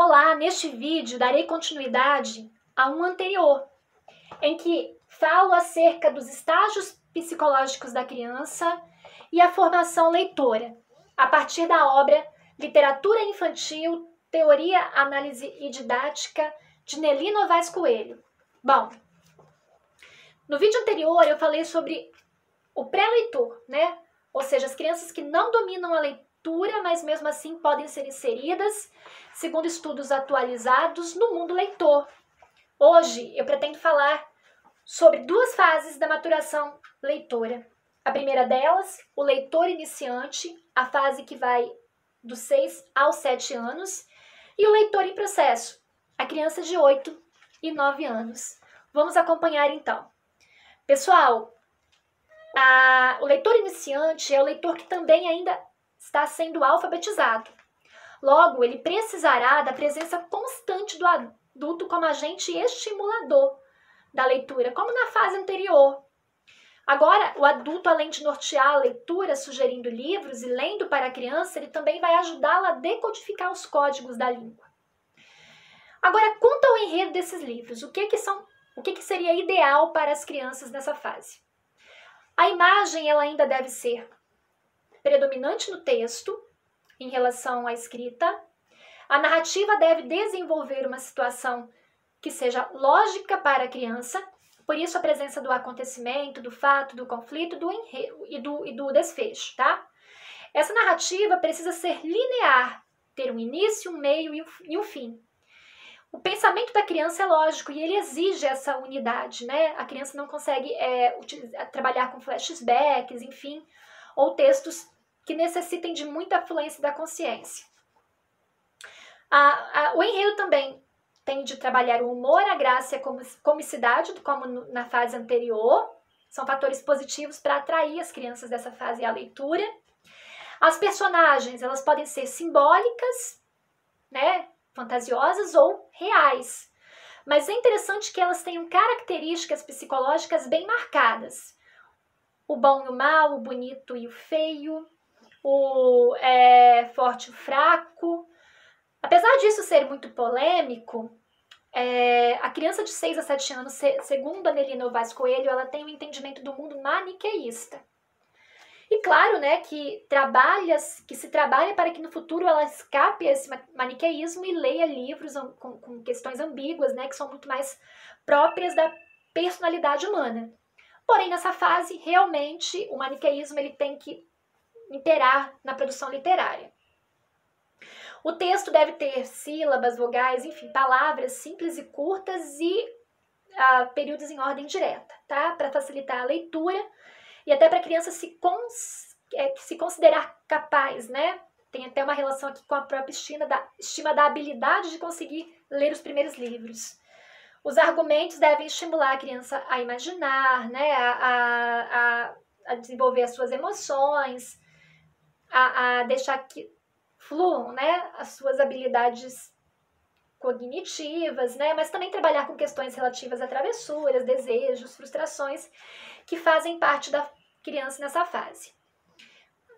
Olá, neste vídeo darei continuidade a um anterior, em que falo acerca dos estágios psicológicos da criança e a formação leitora, a partir da obra Literatura Infantil, Teoria, Análise e Didática, de Nelly Novaes Coelho. Bom, no vídeo anterior eu falei sobre o pré-leitor, né? Ou seja, as crianças que não dominam a leitura, mas mesmo assim podem ser inseridas, segundo estudos atualizados, no mundo leitor. Hoje eu pretendo falar sobre duas fases da maturação leitora. A primeira delas, o leitor iniciante, a fase que vai dos 6 aos 7 anos, e o leitor em processo, a criança de 8 e 9 anos. Vamos acompanhar então. Pessoal, o leitor iniciante é o leitor que também ainda está sendo alfabetizado. Logo, ele precisará da presença constante do adulto como agente estimulador da leitura, como na fase anterior. Agora, o adulto, além de nortear a leitura, sugerindo livros e lendo para a criança, ele também vai ajudá-la a decodificar os códigos da língua. Agora, quanto ao enredo desses livros, o que seria ideal para as crianças nessa fase? A imagem ela ainda deve ser predominante no texto, em relação à escrita. A narrativa deve desenvolver uma situação que seja lógica para a criança, por isso a presença do acontecimento, do fato, do conflito, do enredo e do desfecho, tá? Essa narrativa precisa ser linear, ter um início, um meio e um fim. O pensamento da criança é lógico e ele exige essa unidade, né? A criança não consegue trabalhar com flashbacks, enfim, ou textos que necessitem de muita fluência da consciência. O enredo também tem de trabalhar o humor, a graça e a comicidade, como na fase anterior. São fatores positivos para atrair as crianças dessa fase à leitura. As personagens, elas podem ser simbólicas, né, fantasiosas ou reais. Mas é interessante que elas tenham características psicológicas bem marcadas. O bom e o mal, o bonito e o feio, o forte e o fraco. Apesar disso ser muito polêmico, a criança de 6 a 7 anos, segundo a Nelly Novaes Coelho, ela tem um entendimento do mundo maniqueísta. E claro, né, que se trabalha para que no futuro ela escape a esse maniqueísmo e leia livros com questões ambíguas, né, que são muito mais próprias da personalidade humana. Porém, nessa fase, realmente, o maniqueísmo ele tem que imperar na produção literária. O texto deve ter sílabas, vogais, enfim, palavras simples e curtas e períodos em ordem direta, tá? Para facilitar a leitura e até para a criança se considerar capaz, né? Tem até uma relação aqui com a própria estima da habilidade de conseguir ler os primeiros livros. Os argumentos devem estimular a criança a imaginar, né? A desenvolver as suas emoções, a deixar que fluam, né, as suas habilidades cognitivas, né, mas também trabalhar com questões relativas a travessuras, desejos, frustrações que fazem parte da criança nessa fase.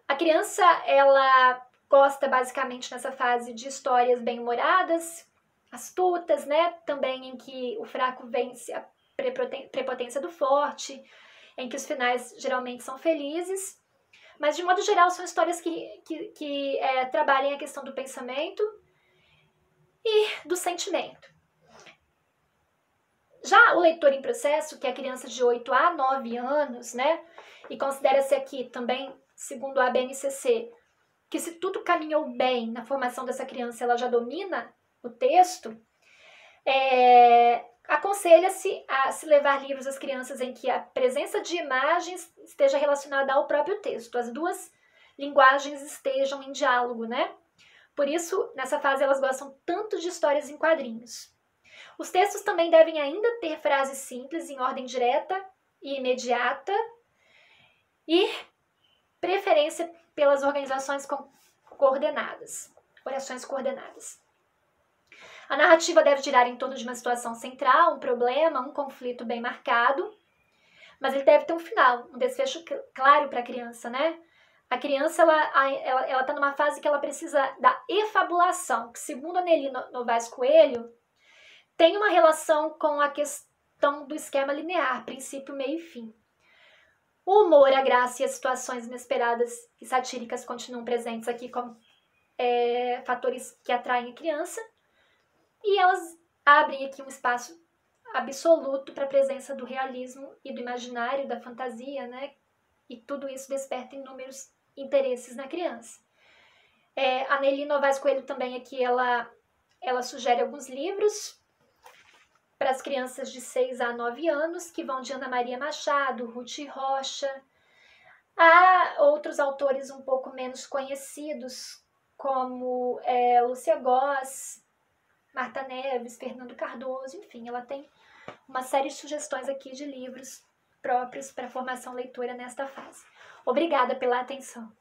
A criança, ela gosta basicamente nessa fase de histórias bem-humoradas, astutas, né, também em que o fraco vence a prepotência do forte, em que os finais geralmente são felizes. Mas, de modo geral, são histórias que trabalham a questão do pensamento e do sentimento. Já o leitor em processo, que é a criança de 8 a 9 anos, né? E considera-se aqui também, segundo a BNCC, que se tudo caminhou bem na formação dessa criança, ela já domina o texto, aconselha-se a se levar livros às crianças em que a presença de imagens esteja relacionada ao próprio texto, as duas linguagens estejam em diálogo, né? Por isso, nessa fase, elas gostam tanto de histórias em quadrinhos. Os textos também devem ainda ter frases simples, em ordem direta e imediata, e preferência pelas organizações coordenadas, orações coordenadas. A narrativa deve girar em torno de uma situação central, um problema, um conflito bem marcado, mas ele deve ter um final, um desfecho claro para a criança, né? A criança, ela tá numa fase que ela precisa da efabulação, que segundo a Nelly Novaes Coelho, tem uma relação com a questão do esquema linear, princípio, meio e fim. O humor, a graça e as situações inesperadas e satíricas continuam presentes aqui como fatores que atraem a criança, e elas abrem aqui um espaço absoluto para a presença do realismo e do imaginário, da fantasia, né? E tudo isso desperta inúmeros interesses na criança. A Nelly Novaes Coelho também aqui, ela sugere alguns livros para as crianças de 6 a 9 anos, que vão de Ana Maria Machado, Ruth Rocha. Há outros autores um pouco menos conhecidos, como Lúcia Goss, Marta Neves, Fernando Cardoso, enfim, ela tem uma série de sugestões aqui de livros próprios para formação leitora nesta fase. Obrigada pela atenção.